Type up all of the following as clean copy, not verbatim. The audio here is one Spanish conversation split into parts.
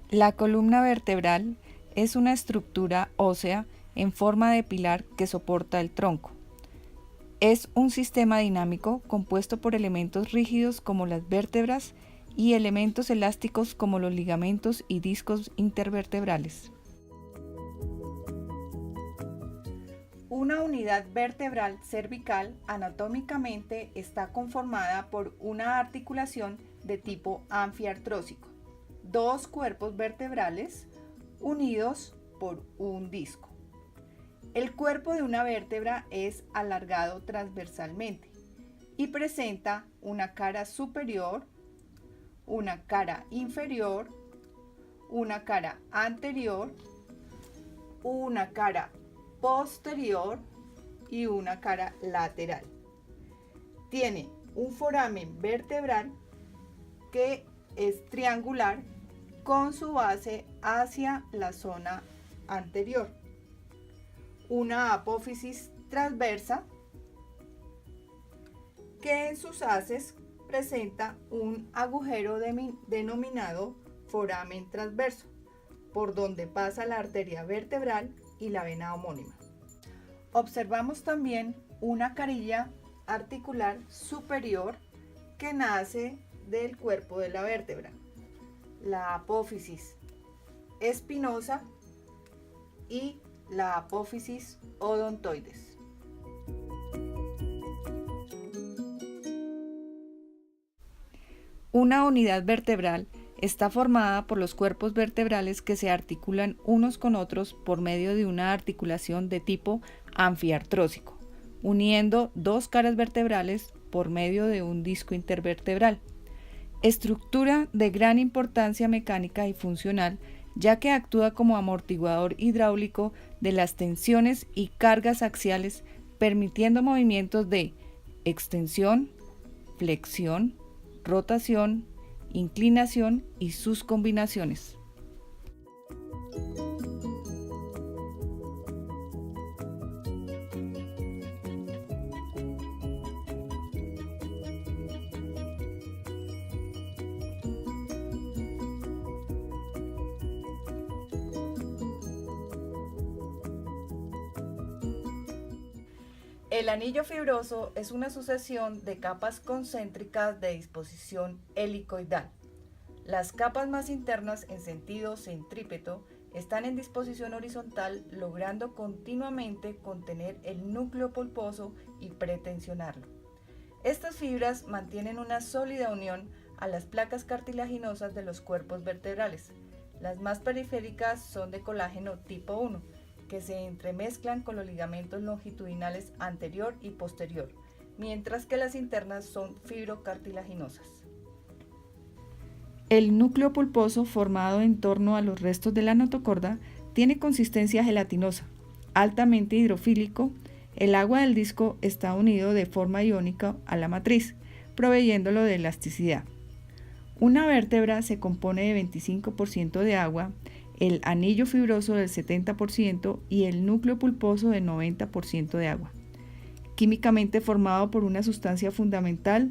La columna vertebral es una estructura ósea en forma de pilar que soporta el tronco. Es un sistema dinámico compuesto por elementos rígidos como las vértebras y elementos elásticos como los ligamentos y discos intervertebrales. Una unidad vertebral cervical anatómicamente está conformada por una articulación de tipo anfiartrósico, dos cuerpos vertebrales unidos por un disco. El cuerpo de una vértebra es alargado transversalmente y presenta una cara superior, una cara inferior, una cara anterior, una cara posterior y una cara lateral. Tiene un foramen vertebral que es triangular con su base hacia la zona anterior, una apófisis transversa que en sus haces presenta un agujero denominado foramen transverso, por donde pasa la arteria vertebral y la vena homónima. Observamos también una carilla articular superior que nace del cuerpo de la vértebra, la apófisis espinosa y la apófisis odontoides. Una unidad vertebral está formada por los cuerpos vertebrales que se articulan unos con otros por medio de una articulación de tipo anfiartrósico, uniendo dos caras vertebrales por medio de un disco intervertebral. Estructura de gran importancia mecánica y funcional, ya que actúa como amortiguador hidráulico de las tensiones y cargas axiales, permitiendo movimientos de extensión, flexión, rotación, inclinación y sus combinaciones. El anillo fibroso es una sucesión de capas concéntricas de disposición helicoidal. Las capas más internas en sentido centrípeto están en disposición horizontal, logrando continuamente contener el núcleo pulposo y pretensionarlo. Estas fibras mantienen una sólida unión a las placas cartilaginosas de los cuerpos vertebrales. Las más periféricas son de colágeno tipo 1, que se entremezclan con los ligamentos longitudinales anterior y posterior, mientras que las internas son fibrocartilaginosas. El núcleo pulposo, formado en torno a los restos de la notocorda, tiene consistencia gelatinosa, altamente hidrofílico. El agua del disco está unido de forma iónica a la matriz, proveyéndolo de elasticidad. Una vértebra se compone de 25% de agua, el anillo fibroso del 70% y el núcleo pulposo del 90% de agua. Químicamente formado por una sustancia fundamental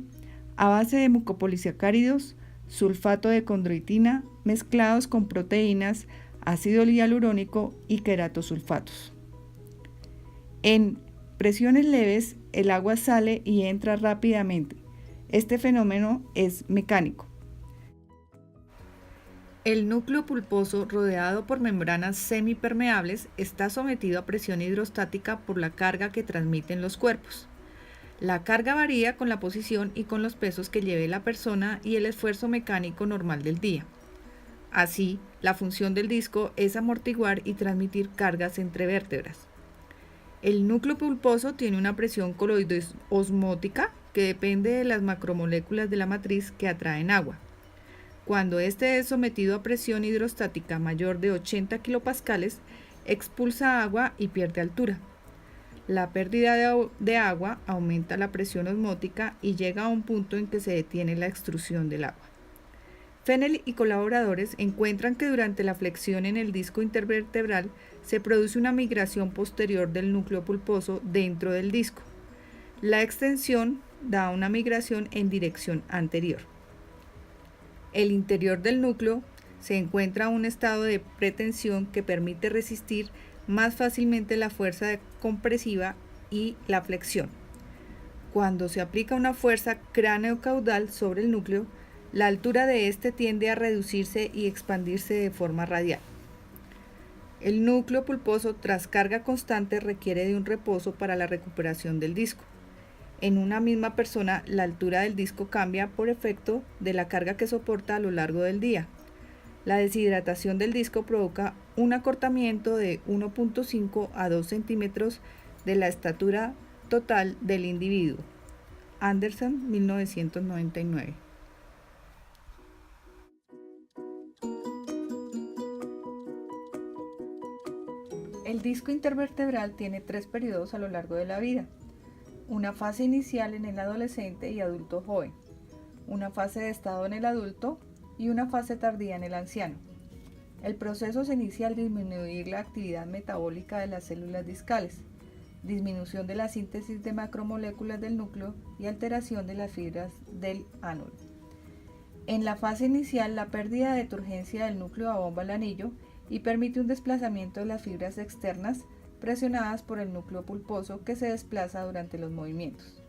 a base de mucopolisacáridos, sulfato de condroitina mezclados con proteínas, ácido hialurónico y queratosulfatos. En presiones leves, el agua sale y entra rápidamente. Este fenómeno es mecánico. El núcleo pulposo, rodeado por membranas semipermeables, está sometido a presión hidrostática por la carga que transmiten los cuerpos. La carga varía con la posición y con los pesos que lleve la persona y el esfuerzo mecánico normal del día. Así, la función del disco es amortiguar y transmitir cargas entre vértebras. El núcleo pulposo tiene una presión coloidosmótica que depende de las macromoléculas de la matriz que atraen agua. Cuando este es sometido a presión hidrostática mayor de 80 kilopascales, expulsa agua y pierde altura. La pérdida de agua aumenta la presión osmótica y llega a un punto en que se detiene la extrusión del agua. Fennell y colaboradores encuentran que durante la flexión en el disco intervertebral se produce una migración posterior del núcleo pulposo dentro del disco. La extensión da una migración en dirección anterior. El interior del núcleo se encuentra un estado de pretensión que permite resistir más fácilmente la fuerza compresiva y la flexión. Cuando se aplica una fuerza cráneo-caudal sobre el núcleo, la altura de este tiende a reducirse y expandirse de forma radial. El núcleo pulposo tras carga constante requiere de un reposo para la recuperación del disco. En una misma persona, la altura del disco cambia por efecto de la carga que soporta a lo largo del día. La deshidratación del disco provoca un acortamiento de 1.5 a 2 centímetros de la estatura total del individuo. Anderson, 1999. El disco intervertebral tiene 3 periodos a lo largo de la vida. Una fase inicial en el adolescente y adulto joven, una fase de estado en el adulto y una fase tardía en el anciano. El proceso se inicia al disminuir la actividad metabólica de las células discales, disminución de la síntesis de macromoléculas del núcleo y alteración de las fibras del ánulo. En la fase inicial, la pérdida de turgencia del núcleo abomba el anillo y permite un desplazamiento de las fibras externas presionadas por el núcleo pulposo que se desplaza durante los movimientos.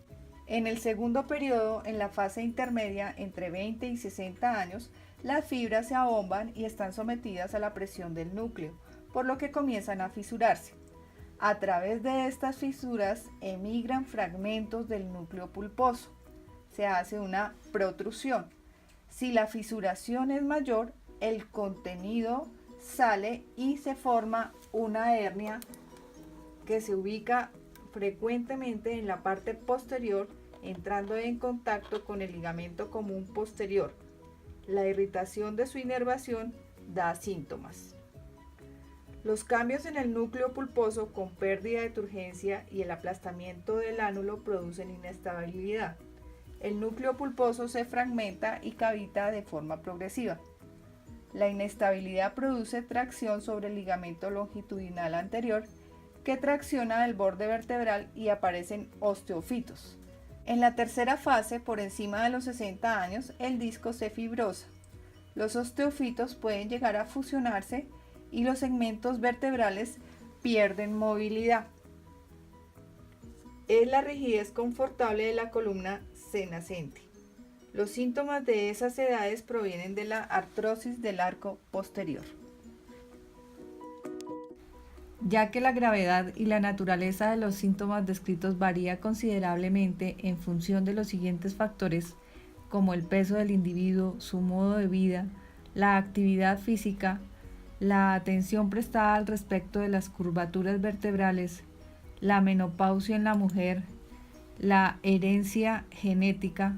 En el segundo periodo, en la fase intermedia entre 20 y 60 años, las fibras se abomban y están sometidas a la presión del núcleo, por lo que comienzan a fisurarse. A través de estas fisuras emigran fragmentos del núcleo pulposo. Se hace una protrusión. Si la fisuración es mayor, el contenido sale y se forma una hernia que se ubica frecuentemente en la parte posterior, entrando en contacto con el ligamento común posterior. La irritación de su inervación da síntomas. Los cambios en el núcleo pulposo con pérdida de turgencia y el aplastamiento del ánulo producen inestabilidad. El núcleo pulposo se fragmenta y cavita de forma progresiva. La inestabilidad produce tracción sobre el ligamento longitudinal anterior que tracciona el borde vertebral y aparecen osteofitos. En la tercera fase, por encima de los 60 años, el disco se fibrosa. Los osteofitos pueden llegar a fusionarse y los segmentos vertebrales pierden movilidad. Es la rigidez confortable de la columna senascente. Los síntomas de esas edades provienen de la artrosis del arco posterior. Ya que la gravedad y la naturaleza de los síntomas descritos varía considerablemente en función de los siguientes factores, como el peso del individuo, su modo de vida, la actividad física, la atención prestada al respecto de las curvaturas vertebrales, la menopausia en la mujer, la herencia genética.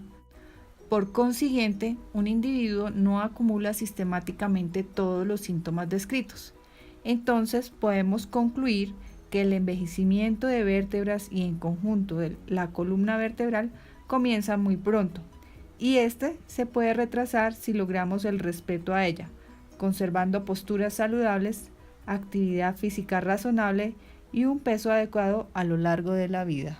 Por consiguiente, un individuo no acumula sistemáticamente todos los síntomas descritos. Entonces podemos concluir que el envejecimiento de vértebras y en conjunto de la columna vertebral comienza muy pronto y este se puede retrasar si logramos el respeto a ella, conservando posturas saludables, actividad física razonable y un peso adecuado a lo largo de la vida.